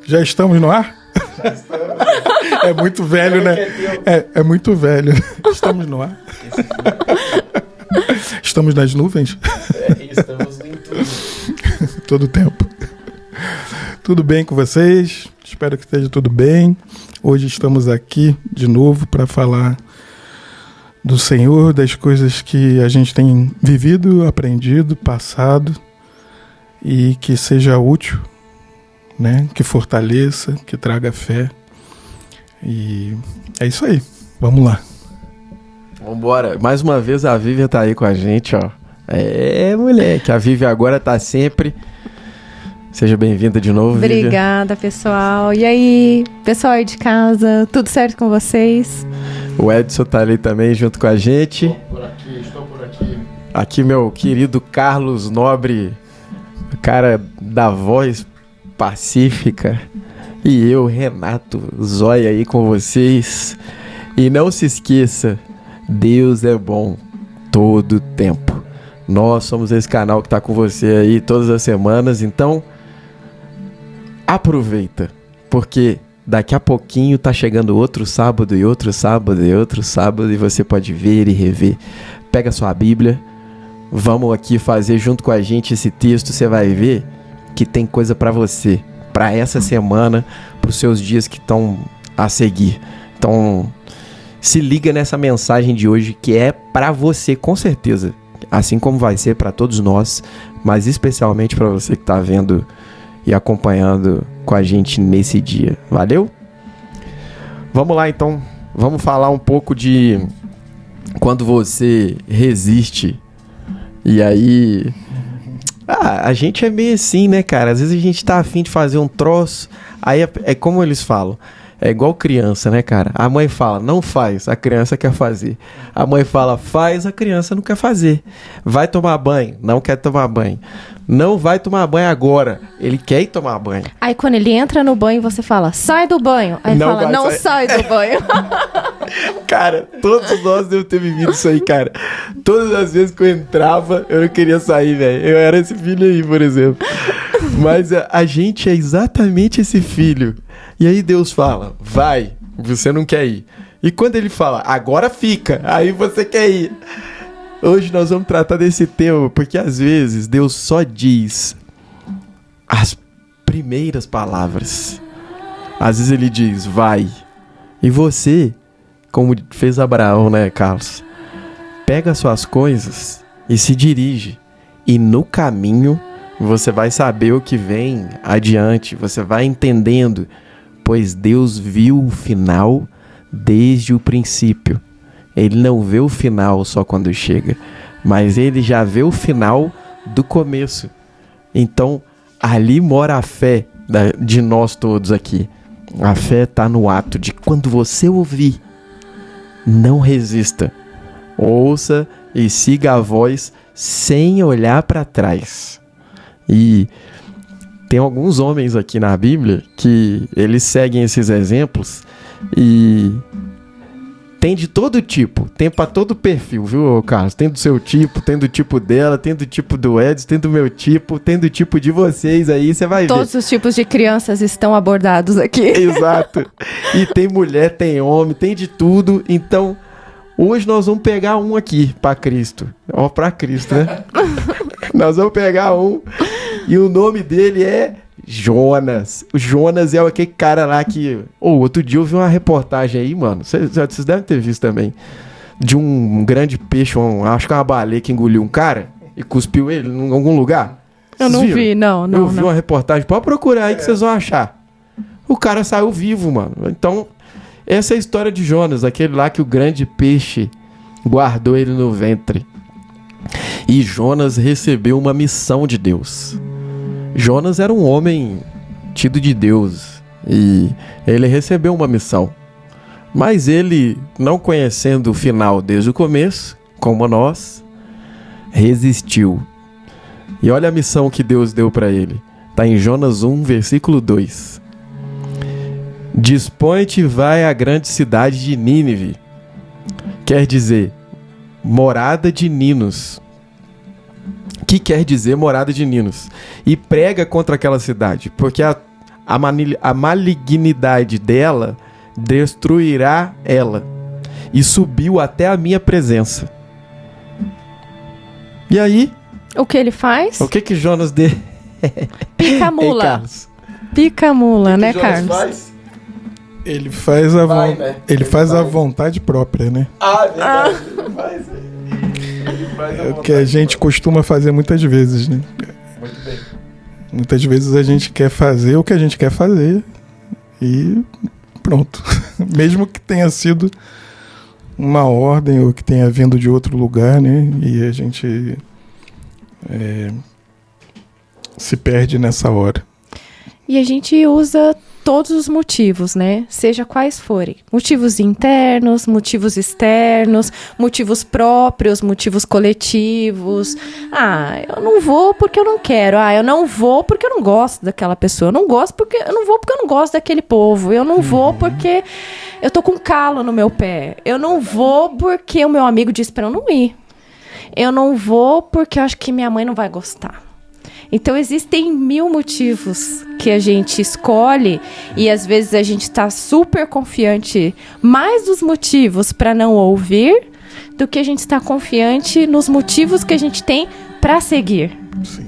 Já estamos no ar? Já estamos. É muito velho, né? É muito velho. Estamos no ar. Estamos nas nuvens? Estamos em tudo. Todo tempo. Tudo bem com vocês? Espero que esteja tudo bem. Hoje estamos aqui de novo para falar do Senhor, das coisas que a gente tem vivido, aprendido, passado e que seja útil, né? Que fortaleça, que traga fé. E é isso aí. Vamos lá. Vambora. Mais uma vez a Vivian tá aí com a gente, ó. Moleque. A Vivian agora tá sempre. Seja bem-vinda de novo, Vivian. Obrigada, pessoal. E aí, pessoal aí de casa, tudo certo com vocês? O Edson tá ali também junto com a gente. Estou por aqui. Aqui meu querido Carlos Nobre, cara da voz pacífica. E eu, Renato Zóia, aí com vocês. E não se esqueça, Deus é bom todo tempo. Nós somos esse canal que tá com você aí todas as semanas, então aproveita, porque daqui a pouquinho tá chegando outro sábado e outro sábado e outro sábado e você pode ver e rever. Pega sua Bíblia, vamos aqui fazer junto com a gente esse texto, você vai ver que tem coisa pra você, pra essa semana, pros seus dias que estão a seguir. Então, se liga nessa mensagem de hoje que é pra você, com certeza. Assim como vai ser para todos nós, mas especialmente para você que está vendo e acompanhando com a gente nesse dia. Valeu? Vamos lá então, vamos falar um pouco de quando você resiste. E aí, a gente é meio assim, né, cara? Às vezes a gente tá afim de fazer um troço, aí é como eles falam. É igual criança, né, cara? A mãe fala, não faz, a criança quer fazer. A mãe fala, faz, a criança não quer fazer. Vai tomar banho, não quer tomar banho. Não vai tomar banho agora, ele quer ir tomar banho. Aí quando ele entra no banho, você fala, sai do banho. Aí ele fala, não sai do banho. Cara, todos nós devemos ter vivido isso aí, cara. Todas as vezes que eu entrava, eu não queria sair, velho. Eu era esse filho aí, por exemplo. Mas a gente é exatamente esse filho. E aí Deus fala, vai, você não quer ir. E quando ele fala, agora fica, aí você quer ir. Hoje nós vamos tratar desse tema, porque às vezes Deus só diz as primeiras palavras. Às vezes ele diz, vai. E você, como fez Abraão, né, Carlos? Pega suas coisas e se dirige. E no caminho você vai saber o que vem adiante, você vai entendendo. Pois Deus viu o final desde o princípio. Ele não vê o final só quando chega, mas ele já vê o final do começo. Então, ali mora a fé de nós todos aqui. A fé está no ato de quando você ouvir, não resista. Ouça e siga a voz sem olhar para trás. E tem alguns homens aqui na Bíblia que eles seguem esses exemplos e tem de todo tipo, tem pra todo perfil, viu, Carlos? Tem do seu tipo, tem do tipo dela, tem do tipo do Edson, tem do meu tipo, tem do tipo de vocês aí, você vai ver. Todos os tipos de crianças estão abordados aqui. Exato. E tem mulher, tem homem, tem de tudo. Então, hoje nós vamos pegar um aqui pra Cristo. Ó, pra Cristo, né? Nós vamos pegar um. E o nome dele é Jonas. O Jonas é aquele cara lá que... outro dia eu vi uma reportagem aí, mano. Vocês devem ter visto também. De um grande peixe, acho que uma baleia que engoliu um cara e cuspiu ele em algum lugar. Eu não vi, não. Eu vi uma reportagem. Pode procurar aí que vocês vão achar. O cara saiu vivo, mano. Então, essa é a história de Jonas. Aquele lá que o grande peixe guardou ele no ventre. E Jonas recebeu uma missão de Deus. Jonas era um homem tido de Deus e ele recebeu uma missão. Mas ele, não conhecendo o final desde o começo, como nós, resistiu. E olha a missão que Deus deu para ele. Está em Jonas 1, versículo 2. Dispõe-te e vai à grande cidade de Nínive. Quer dizer, morada de Ninos. Que quer dizer morada de Ninos. E prega contra aquela cidade, porque a malignidade dela destruirá ela. E subiu até a minha presença. E aí? O que ele faz? O que Jonas dê? Pica a mula. Ei, Carlos. Pica a mula, né, Jonas Carlos? faz? Ele faz ele faz a vontade própria, né? Verdade. Ele faz. Ele faz É o que a gente costuma fazer muitas vezes, né? Muito bem. Muitas vezes a gente quer fazer o que a gente quer fazer e pronto. Mesmo que tenha sido uma ordem ou que tenha vindo de outro lugar, né? E a gente se perde nessa hora. E a gente usa todos os motivos, né? Seja quais forem. Motivos internos, motivos externos, motivos próprios, motivos coletivos. Eu não vou porque eu não quero. Eu não vou porque eu não gosto daquela pessoa. Eu não vou porque eu não gosto daquele povo. Eu não vou porque eu tô com calo no meu pé. Eu não vou porque o meu amigo disse pra eu não ir. Eu não vou porque eu acho que minha mãe não vai gostar. Então, existem 1000 motivos que a gente escolhe e, às vezes, a gente está super confiante mais dos motivos para não ouvir do que a gente está confiante nos motivos que a gente tem para seguir. Sim.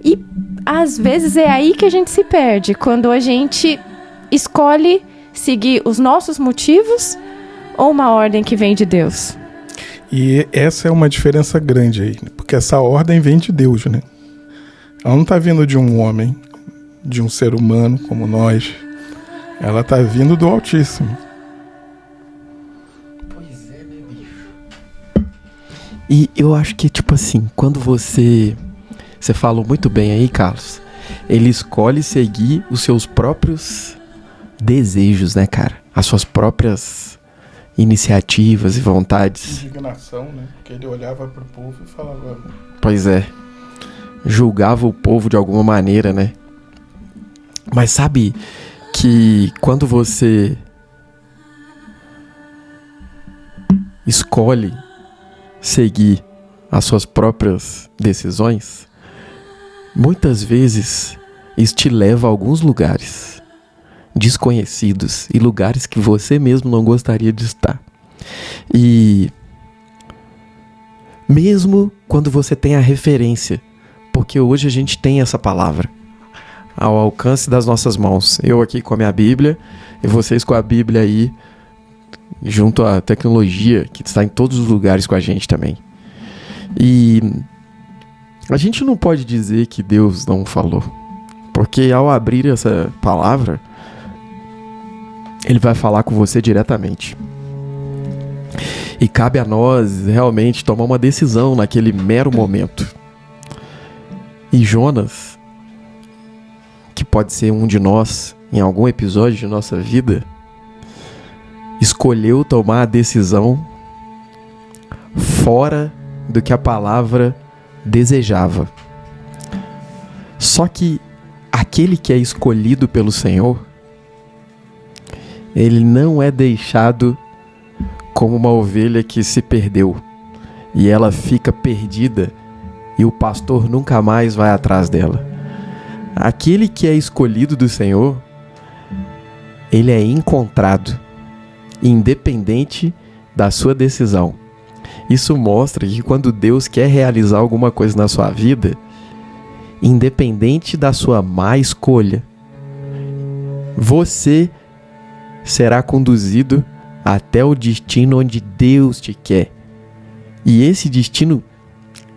E, às vezes, é aí que a gente se perde, quando a gente escolhe seguir os nossos motivos ou uma ordem que vem de Deus. E essa é uma diferença grande aí, porque essa ordem vem de Deus, né? Ela não está vindo de um homem, de um ser humano como nós. Ela está vindo do Altíssimo. Pois é, né, bicho? E eu acho que, tipo assim, quando você falou muito bem aí, Carlos, ele escolhe seguir os seus próprios desejos, né, cara? As suas próprias iniciativas e vontades. Indignação, né? Porque ele olhava para o povo e falava... Pois é. Julgava o povo de alguma maneira, né? Mas sabe que quando você escolhe seguir as suas próprias decisões, muitas vezes isso te leva a alguns lugares desconhecidos e lugares que você mesmo não gostaria de estar. E mesmo quando você tem a referência, porque hoje a gente tem essa palavra ao alcance das nossas mãos. Eu aqui com a minha Bíblia e vocês com a Bíblia aí, junto à tecnologia que está em todos os lugares com a gente também. E a gente não pode dizer que Deus não falou, porque ao abrir essa palavra, Ele vai falar com você diretamente. E cabe a nós realmente tomar uma decisão naquele mero momento. E Jonas, que pode ser um de nós em algum episódio de nossa vida, escolheu tomar a decisão fora do que a palavra desejava. Só que aquele que é escolhido pelo Senhor, ele não é deixado como uma ovelha que se perdeu e ela fica perdida e o pastor nunca mais vai atrás dela. Aquele que é escolhido do Senhor, ele é encontrado, independente da sua decisão. Isso mostra que quando Deus quer realizar alguma coisa na sua vida, independente da sua má escolha, você será conduzido até o destino onde Deus te quer. E esse destino,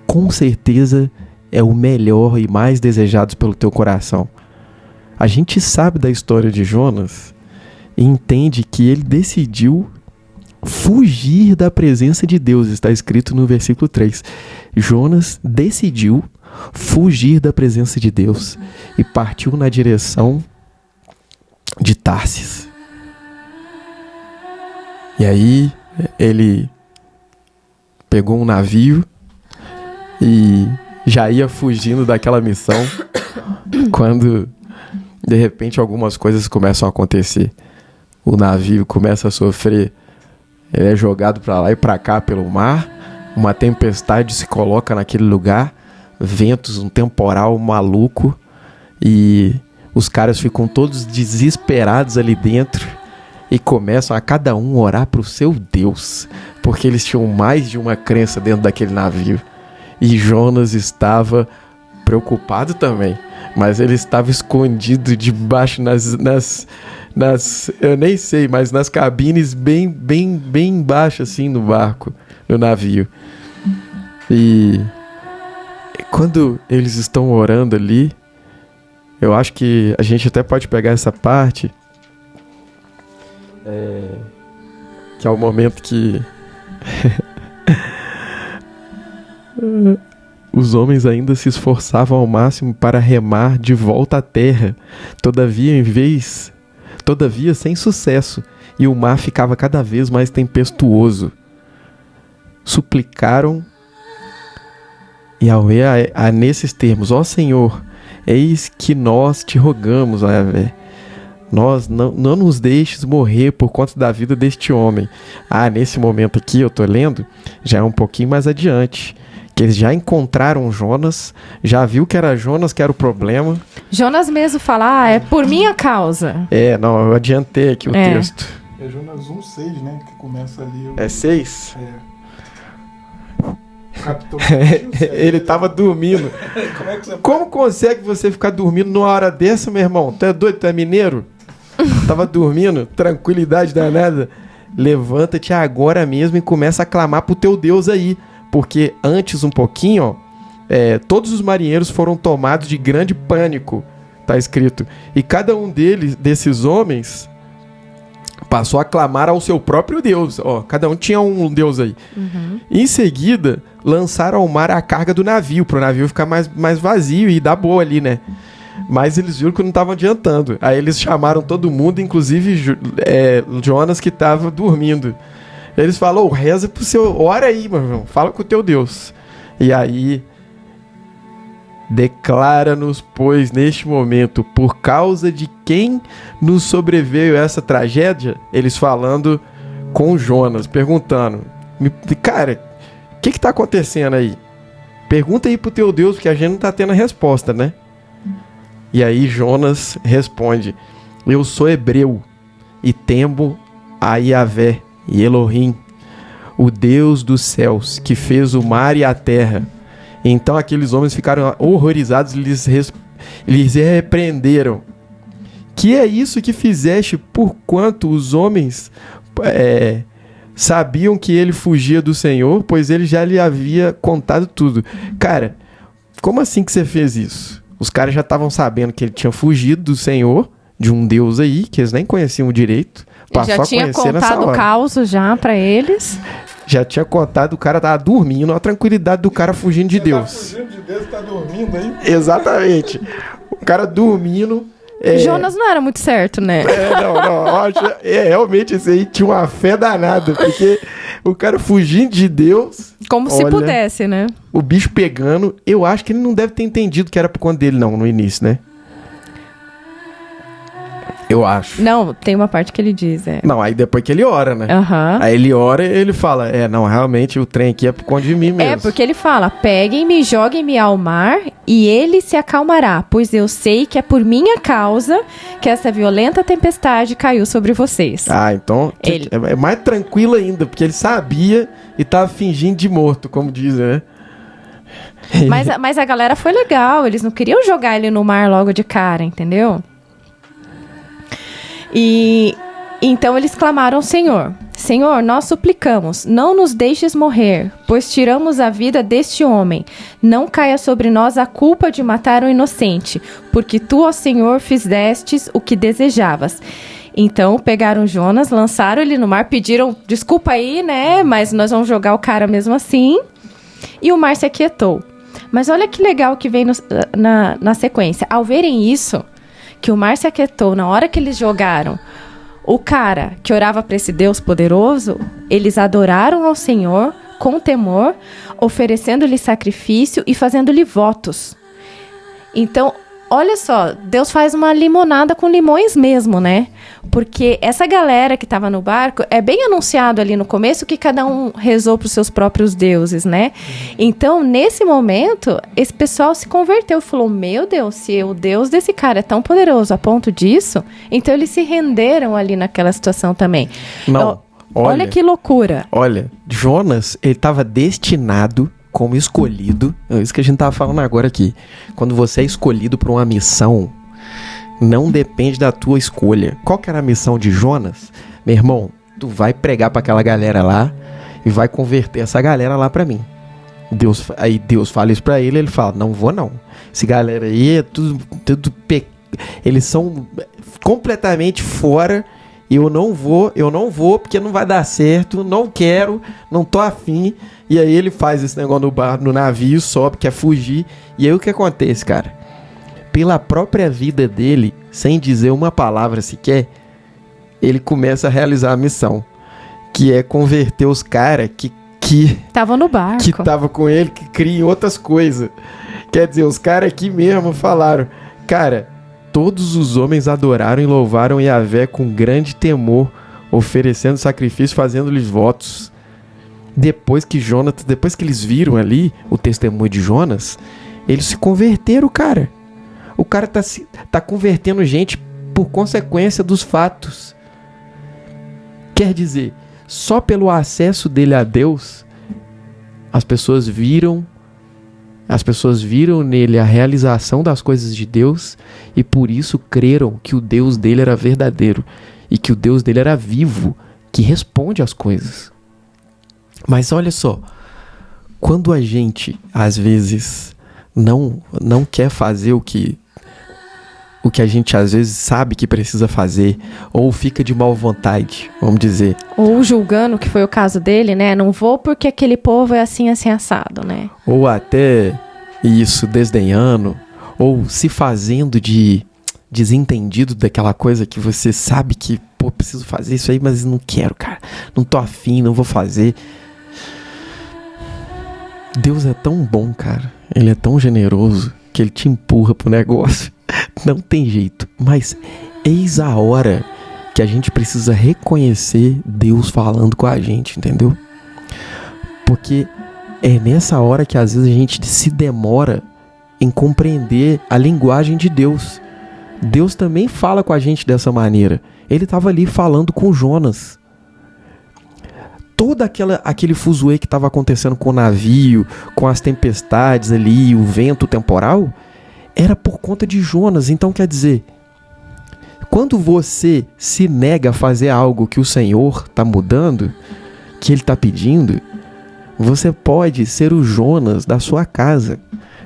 com certeza, é o melhor e mais desejado pelo teu coração. A gente sabe da história de Jonas e entende que ele decidiu fugir da presença de Deus. Está escrito no versículo 3. Jonas decidiu fugir da presença de Deus e partiu na direção de Tarsis. E aí ele pegou um navio e já ia fugindo daquela missão quando de repente algumas coisas começam a acontecer. O navio começa a sofrer, ele é jogado para lá e para cá pelo mar, uma tempestade se coloca naquele lugar, ventos, um temporal maluco, e os caras ficam todos desesperados ali dentro e começam a cada um orar para o seu Deus, porque eles tinham mais de uma crença dentro daquele navio. E Jonas estava preocupado também, mas ele estava escondido debaixo eu nem sei, mas nas cabines bem embaixo assim no barco, no navio. E quando eles estão orando ali, eu acho que a gente até pode pegar essa parte, que é o momento que os homens ainda se esforçavam ao máximo para remar de volta à terra, todavia sem sucesso, e o mar ficava cada vez mais tempestuoso. Suplicaram Yahweh nesses termos: ó Senhor, eis que nós te rogamos, Yahvé, nós não nos deixes morrer por conta da vida deste homem. Nesse momento aqui, eu tô lendo, já é um pouquinho mais adiante, que eles já encontraram Jonas, já viu que era Jonas que era o problema. Jonas mesmo fala, é por minha causa. Não, eu adiantei aqui o texto. É Jonas 1:6, né, que começa ali. É 6? Capitão Ele tava dormindo. Como consegue você ficar dormindo numa hora dessa, meu irmão? Tu é doido? Tu é mineiro? Tava dormindo, tranquilidade danada. Levanta-te agora mesmo e começa a clamar pro teu Deus aí. Porque antes um pouquinho, todos os marinheiros foram tomados de grande pânico, tá escrito. E cada um desses homens, passou a clamar ao seu próprio Deus. Cada um tinha um Deus aí. Uhum. Em seguida, lançaram ao mar a carga do navio, para o navio ficar mais vazio e dar boa ali, né? Mas eles viram que não estavam adiantando. Aí eles chamaram todo mundo, inclusive Jonas, que estava dormindo. Eles falaram: reza pro seu... Ora aí, meu irmão, fala com o teu Deus. E aí... Declara-nos, pois, neste momento, por causa de quem nos sobreveio essa tragédia. Eles falando com Jonas, perguntando: cara, o que tá acontecendo aí? Pergunta aí pro teu Deus, porque a gente não tá tendo a resposta, né? E aí Jonas responde: eu sou hebreu e temo a Yahvé e Elohim, o Deus dos céus, que fez o mar e a terra. Então aqueles homens ficaram horrorizados, lhes repreenderam: que é isso que fizeste, porquanto os homens sabiam que ele fugia do Senhor, pois ele já lhe havia contado tudo. Cara, como assim que você fez isso? Os caras já estavam sabendo que ele tinha fugido do Senhor, de um Deus aí, que eles nem conheciam direito. Passou já tinha contado o caos já pra eles. Já tinha contado, o cara tava dormindo, a tranquilidade do cara fugindo de Deus. Tá fugindo de Deus, tá dormindo aí? Exatamente. O cara dormindo. Jonas não era muito certo, né? Não. Realmente esse aí tinha uma fé danada, porque o cara fugindo de Deus. Como se pudesse, né? O bicho pegando. Eu acho que ele não deve ter entendido que era por conta dele, não, no início, né? Eu acho. Não, tem uma parte que ele diz, Não, aí depois que ele ora, né? Uhum. Aí ele ora e ele fala: não, realmente o trem aqui é por conta de mim mesmo. Porque ele fala: peguem-me, joguem-me ao mar e ele se acalmará, pois eu sei que é por minha causa que essa violenta tempestade caiu sobre vocês. Então é mais tranquilo ainda, porque ele sabia e tava fingindo de morto, como dizem, né? Mas a galera foi legal, eles não queriam jogar ele no mar logo de cara, entendeu? E então eles clamaram ao Senhor: Senhor, nós suplicamos, não nos deixes morrer, pois tiramos a vida deste homem. Não caia sobre nós a culpa de matar um inocente, porque tu, ó Senhor, fizestes o que desejavas. Então pegaram Jonas, lançaram ele no mar, pediram desculpa aí, né? Mas nós vamos jogar o cara mesmo assim. E o mar se aquietou. Mas olha que legal que vem na sequência. Ao verem isso, que o mar se aquietou na hora que eles jogaram o cara que orava para esse Deus poderoso, eles adoraram ao Senhor com temor, oferecendo-lhe sacrifício e fazendo-lhe votos. Então, olha só, Deus faz uma limonada com limões mesmo, né? Porque essa galera que estava no barco, é bem anunciado ali no começo que cada um rezou para os seus próprios deuses, né? Então, nesse momento, esse pessoal se converteu e falou, meu Deus, se o Deus desse cara é tão poderoso a ponto disso, então eles se renderam ali naquela situação também. Não, olha que loucura. Olha, Jonas, ele estava destinado como escolhido, é isso que a gente tava falando agora aqui. Quando você é escolhido para uma missão, não depende da tua escolha. Qual que era a missão de Jonas? Meu irmão, tu vai pregar para aquela galera lá e vai converter essa galera lá para mim. Aí Deus fala isso para ele, ele fala, não vou não. Essa galera aí é tudo eles são completamente fora. Eu não vou porque não vai dar certo, não quero, não tô afim. E aí ele faz esse negócio no navio, sobe, quer fugir. E aí o que acontece, cara? Pela própria vida dele, sem dizer uma palavra sequer, ele começa a realizar a missão. Que é converter os caras que estavam no barco. Que tava com ele, que criam outras coisas. Quer dizer, os caras aqui mesmo falaram, cara... Todos os homens adoraram e louvaram Yahvé com grande temor, oferecendo sacrifício, fazendo-lhes votos. Depois que eles viram ali o testemunho de Jonas, eles se converteram, cara. O cara tá convertendo gente por consequência dos fatos. Quer dizer, só pelo acesso dele a Deus, as pessoas viram nele a realização das coisas de Deus e por isso creram que o Deus dele era verdadeiro e que o Deus dele era vivo, que responde às coisas. Mas olha só, quando a gente às vezes não quer fazer o que a gente às vezes sabe que precisa fazer, ou fica de mal vontade, vamos dizer. Ou julgando, que foi o caso dele, né? Não vou porque aquele povo é assim assado, né? Ou até isso, desdenhando, ou se fazendo de desentendido daquela coisa que você sabe que, pô, preciso fazer isso aí, mas não quero, cara. Não tô afim, não vou fazer. Deus é tão bom, cara. Ele é tão generoso que ele te empurra pro negócio. Não tem jeito, mas eis a hora que a gente precisa reconhecer Deus falando com a gente, entendeu? Porque é nessa hora que às vezes a gente se demora em compreender a linguagem de Deus. Deus também fala com a gente dessa maneira. Ele estava ali falando com Jonas. Todo aquele fuzuê que estava acontecendo com o navio, com as tempestades ali, o vento temporal, era por conta de Jonas. Então quer dizer, quando você se nega a fazer algo que o Senhor está mudando, que Ele está pedindo, você pode ser o Jonas da sua casa.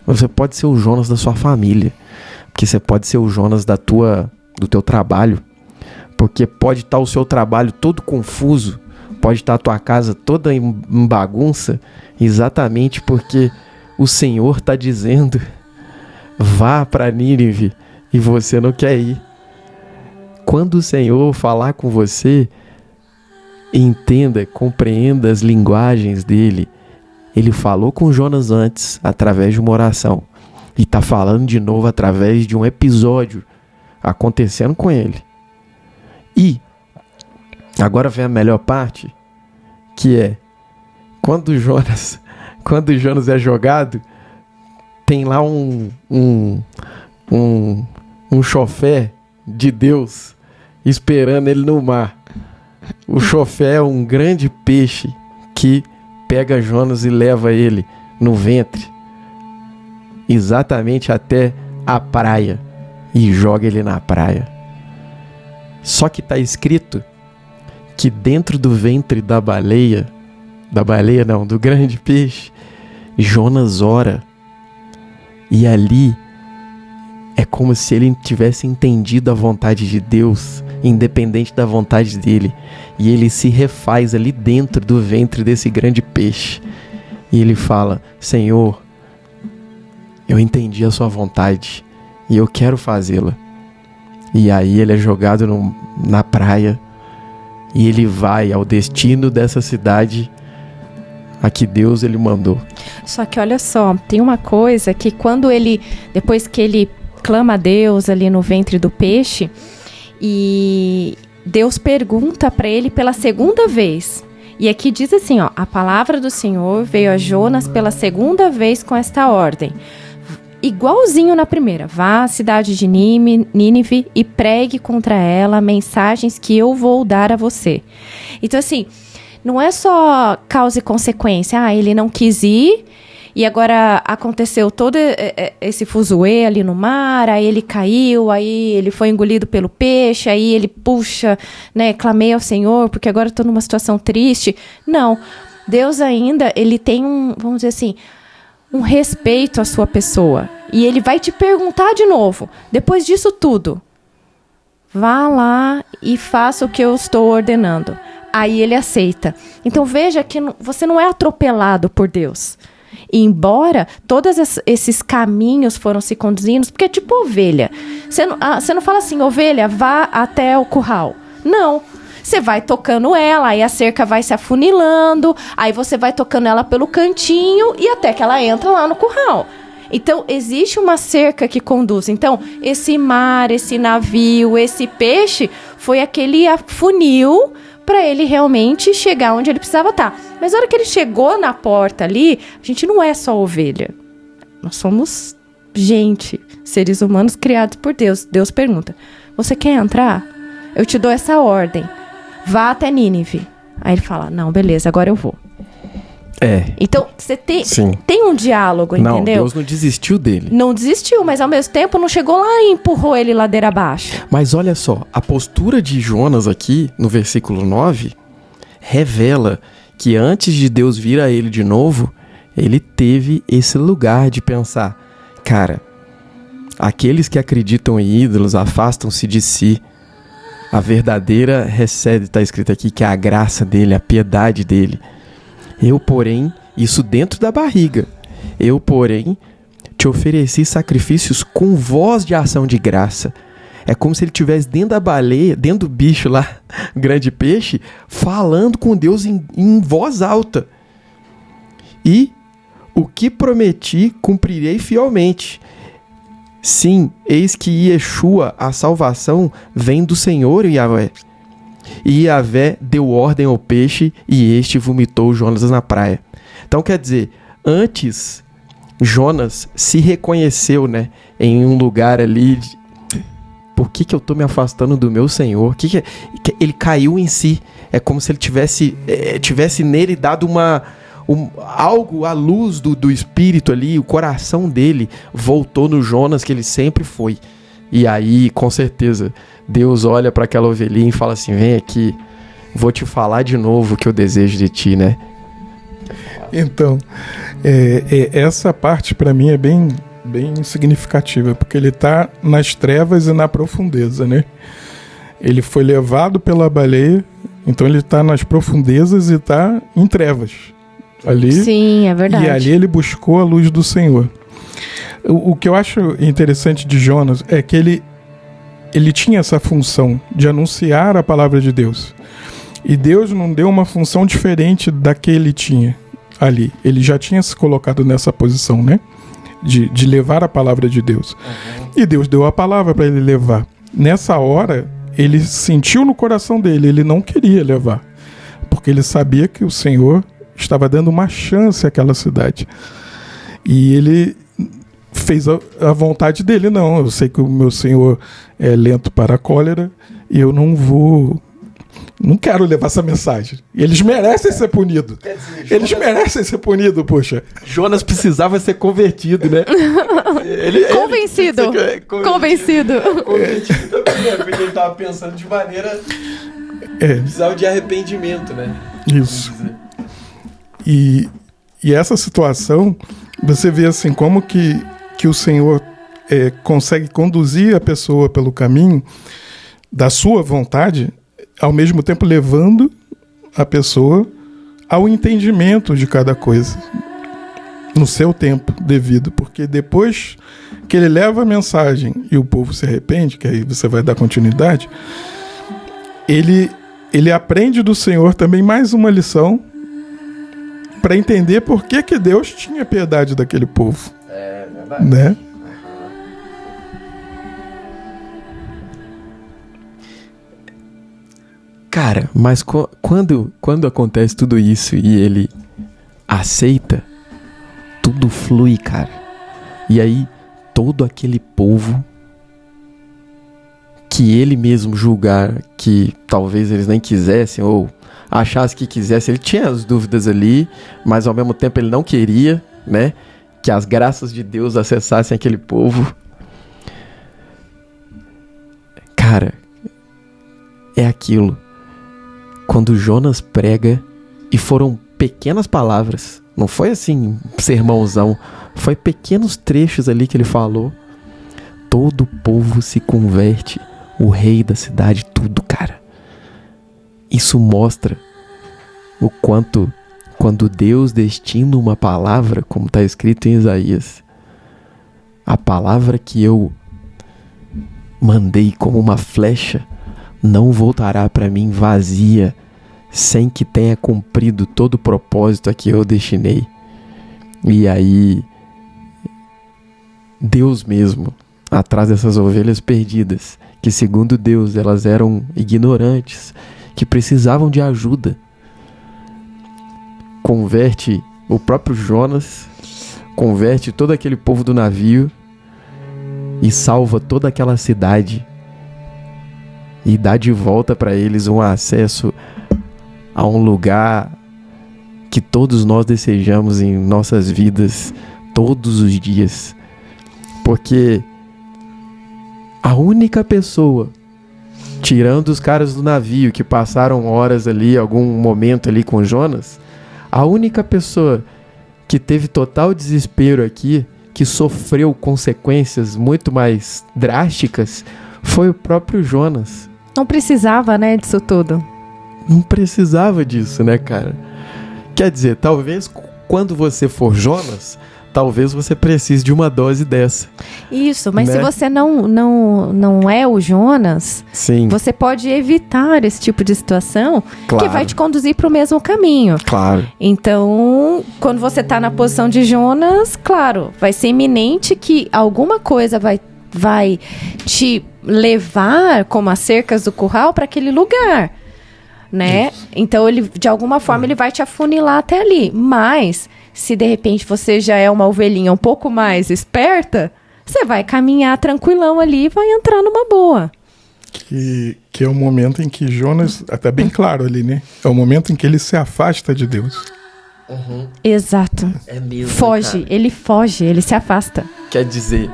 Você pode ser o Jonas da sua família. Porque você pode ser o Jonas do teu trabalho. Porque pode estar o seu trabalho todo confuso. Pode estar a tua casa toda em bagunça. Exatamente porque o Senhor está dizendo: vá para Nínive, e você não quer ir. Quando o Senhor falar com você, entenda, compreenda as linguagens dele. Ele falou com Jonas antes, através de uma oração, e está falando de novo através de um episódio acontecendo com ele. E agora vem a melhor parte, que é quando Jonas é jogado, tem lá um chofé de Deus esperando ele no mar. O chofé é um grande peixe que pega Jonas e leva ele no ventre exatamente até a praia e joga ele na praia. Só que está escrito que dentro do ventre do grande peixe, Jonas ora. E ali é como se ele tivesse entendido a vontade de Deus, independente da vontade dele. E ele se refaz ali dentro do ventre desse grande peixe. E ele fala: Senhor, eu entendi a sua vontade e eu quero fazê-la. E aí ele é jogado na praia e ele vai ao destino dessa cidade a que Deus ele mandou. Só que olha só, tem uma coisa que depois que ele clama a Deus ali no ventre do peixe e Deus pergunta para ele pela segunda vez. E aqui diz assim, ó, a palavra do Senhor veio a Jonas pela segunda vez com esta ordem. Igualzinho na primeira, vá à cidade de Nínive e pregue contra ela mensagens que eu vou dar a você. Então assim, não é só causa e consequência, ele não quis ir e agora aconteceu todo esse fuzuê ali no mar, aí ele caiu, aí ele foi engolido pelo peixe, aí ele, puxa, né, clamei ao Senhor porque agora eu tô numa situação triste. Não, Deus ainda, ele tem vamos dizer assim, um respeito à sua pessoa. E ele vai te perguntar de novo, depois disso tudo, vá lá e faça o que eu estou ordenando. Aí ele aceita. Então veja que você não é atropelado por Deus. E embora todos esses caminhos foram se conduzindo, porque é tipo ovelha. Você não fala assim, ovelha, vá até o curral. Não. Você vai tocando ela, aí a cerca vai se afunilando, aí você vai tocando ela pelo cantinho e até que ela entra lá no curral. Então, existe uma cerca que conduz. Então, esse mar, esse navio, esse peixe, foi aquele funil para ele realmente chegar onde ele precisava estar. Mas na hora que ele chegou na porta ali, a gente não é só ovelha. Nós somos gente, seres humanos criados por Deus. Deus pergunta, você quer entrar? Eu te dou essa ordem. Vá até Nínive. Aí ele fala, não, beleza, agora eu vou. Então, você tem um diálogo, entendeu? Não, Deus não desistiu dele. Não desistiu, mas ao mesmo tempo não chegou lá e empurrou ele ladeira abaixo. Mas olha só, a postura de Jonas aqui, no versículo 9, revela que antes de Deus vir a ele de novo, ele teve esse lugar de pensar, cara, aqueles que acreditam em ídolos afastam-se de si. A verdadeira recebe, está escrito aqui, que é a graça dele, a piedade dele. Eu, porém, isso dentro da barriga, eu, porém, te ofereci sacrifícios com voz de ação de graça. É como se ele estivesse dentro da baleia, dentro do bicho lá, grande peixe, falando com Deus em voz alta. E o que prometi, cumprirei fielmente. Sim, eis que Yeshua, a salvação, vem do Senhor, Yahvé. E Yahvé deu ordem ao peixe e este vomitou Jonas na praia. Então, quer dizer, antes Jonas se reconheceu, né, em um lugar ali. Por que eu estou me afastando do meu Senhor? Ele caiu em si. É como se ele tivesse nele dado algo à luz do espírito ali. O coração dele voltou no Jonas que ele sempre foi. E aí, com certeza, Deus olha para aquela ovelhinha e fala assim, vem aqui, vou te falar de novo o que eu desejo de ti, né? Então, essa parte para mim é bem significativa, porque ele está nas trevas e na profundeza, né? Ele foi levado pela baleia, então ele está nas profundezas e está em trevas. Ali, sim, é verdade. E ali ele buscou a luz do Senhor. O que eu acho interessante de Jonas é que ele tinha essa função de anunciar a palavra de Deus. E Deus não deu uma função diferente da que ele tinha ali. Ele já tinha se colocado nessa posição, né? De levar a palavra de Deus. Uhum. E Deus deu a palavra para ele levar. Nessa hora, ele sentiu no coração dele, ele não queria levar. Porque ele sabia que o Senhor estava dando uma chance àquela cidade. E ele fez a vontade dele. Não, eu sei que o meu Senhor é lento para a cólera e eu não quero levar essa mensagem. E eles merecem ser punidos. Eles merecem ser punidos, poxa. Jonas precisava ser convertido, né? Convencido Convertido também, né? Porque ele estava pensando de maneira... Precisava de arrependimento, né? Isso. E essa situação, você vê assim, como que o Senhor consegue conduzir a pessoa pelo caminho da sua vontade, ao mesmo tempo levando a pessoa ao entendimento de cada coisa, no seu tempo devido. Porque depois que ele leva a mensagem e o povo se arrepende, que aí você vai dar continuidade, ele aprende do Senhor também mais uma lição para entender por que Deus tinha piedade daquele povo. É verdade. Né? Cara, mas quando acontece tudo isso e ele aceita, tudo flui, cara. E aí, todo aquele povo que ele mesmo julgar que talvez eles nem quisessem ou achasse que quisesse, ele tinha as dúvidas ali, mas ao mesmo tempo ele não queria, né, que as graças de Deus acessassem aquele povo. Cara, é aquilo. Quando Jonas prega, e foram pequenas palavras, não foi assim sermãozão, foi pequenos trechos ali que ele falou, todo o povo se converte, o rei da cidade, tudo, cara. Isso mostra o quanto, quando Deus destina uma palavra, como está escrito em Isaías, a palavra que eu mandei como uma flecha não voltará para mim vazia, sem que tenha cumprido todo o propósito a que eu destinei. E aí, Deus mesmo, atrás dessas ovelhas perdidas, que segundo Deus elas eram ignorantes, que precisavam de ajuda, converte o próprio Jonas, converte todo aquele povo do navio e salva toda aquela cidade e dá de volta para eles um acesso a um lugar que todos nós desejamos em nossas vidas todos os dias. Porque a única pessoa, tirando os caras do navio que passaram horas ali, algum momento ali com Jonas, a única pessoa que teve total desespero aqui, que sofreu consequências muito mais drásticas, foi o próprio Jonas. Não precisava, né, disso tudo. Não precisava disso, né, cara? Quer dizer, talvez quando você for Jonas, talvez você precise de uma dose dessa. Isso, mas né? se você não é o Jonas, Sim, você pode evitar esse tipo de situação claro. que vai te conduzir para o mesmo caminho. Claro. Então, quando você tá na posição de Jonas, claro, vai ser iminente que alguma coisa vai te levar como as cercas do curral para aquele lugar, né? Isso. Então, ele, de alguma forma, ele vai te afunilar até ali. Mas, se de repente você já é uma ovelhinha um pouco mais esperta, você vai caminhar tranquilão ali e vai entrar numa boa. Que é o momento em que Jonas, até bem claro ali, né? É o momento em que ele se afasta de Deus. Uhum. Exato. É mesmo, foge, cara. Ele foge, ele se afasta. Quer dizer,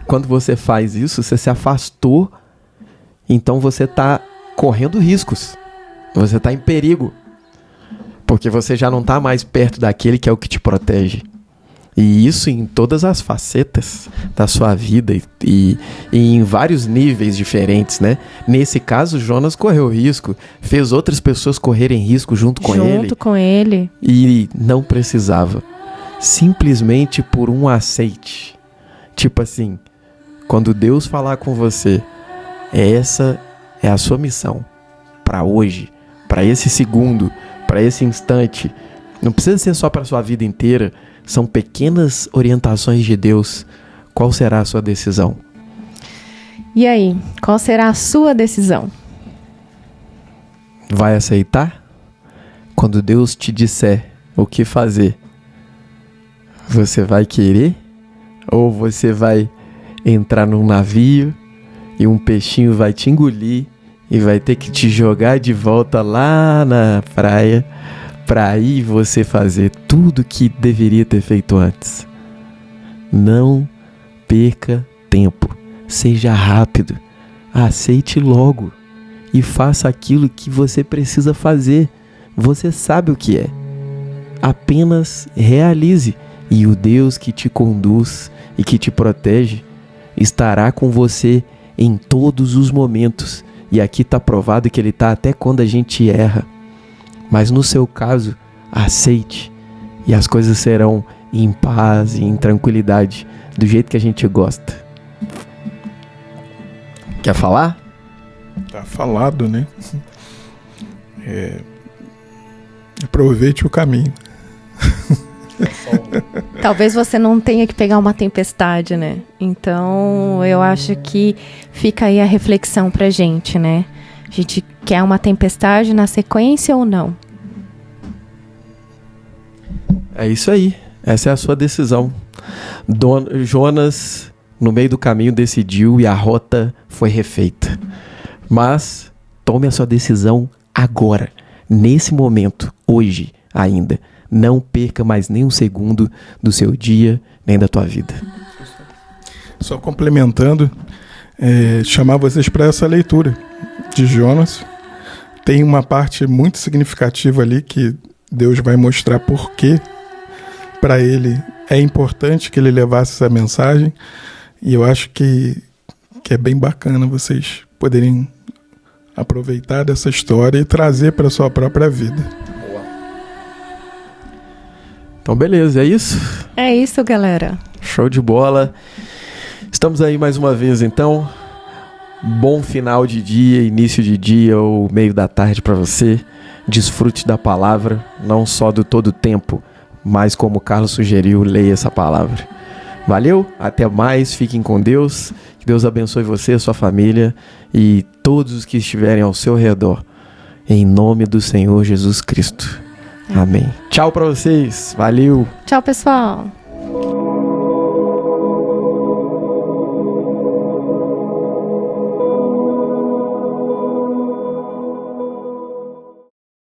quando você faz isso, você se afastou, então você tá correndo riscos. Você tá em perigo. Porque você já não tá mais perto daquele que é o que te protege. E isso em todas as facetas da sua vida e em vários níveis diferentes, né? Nesse caso, Jonas correu risco, fez outras pessoas correrem risco junto com ele. Junto com ele. E não precisava. Simplesmente por um aceite. Tipo assim, quando Deus falar com você, essa é a sua missão para hoje, para esse segundo, para esse instante. Não precisa ser só para sua vida inteira. São pequenas orientações de Deus. Qual será a sua decisão? E aí, qual será a sua decisão? Vai aceitar? Quando Deus te disser o que fazer, você vai querer? Ou você vai entrar num navio e um peixinho vai te engolir e vai ter que te jogar de volta lá na praia para aí você fazer tudo que deveria ter feito antes? Não perca tempo. Seja rápido. Aceite logo. E faça aquilo que você precisa fazer. Você sabe o que é. Apenas realize. E o Deus que te conduz e que te protege estará com você em todos os momentos. E aqui está provado que Ele está até quando a gente erra. Mas no seu caso, aceite. E as coisas serão em paz e em tranquilidade, do jeito que a gente gosta. Quer falar? Tá falado, né? Aproveite o caminho. Talvez você não tenha que pegar uma tempestade, né? Então, eu acho que fica aí a reflexão pra gente, né? A gente quer uma tempestade na sequência ou não? É isso aí. Essa é a sua decisão. Jonas, no meio do caminho, decidiu e a rota foi refeita. Mas tome a sua decisão agora, nesse momento, hoje ainda. Não perca mais nem um segundo do seu dia, nem da tua vida. Só complementando, chamar vocês para essa leitura de Jonas. Tem uma parte muito significativa ali que Deus vai mostrar por que para ele é importante que ele levasse essa mensagem. E eu acho que é bem bacana vocês poderem aproveitar dessa história e trazer para a sua própria vida. Então, beleza, é isso? É isso, galera. Show de bola. Estamos aí mais uma vez, então. Bom final de dia, início de dia ou meio da tarde para você. Desfrute da palavra, não só do todo o tempo, mas como o Carlos sugeriu, leia essa palavra. Valeu, até mais, fiquem com Deus. Que Deus abençoe você, sua família e todos os que estiverem ao seu redor. Em nome do Senhor Jesus Cristo. Amém. Tchau para vocês. Valeu. Tchau, pessoal.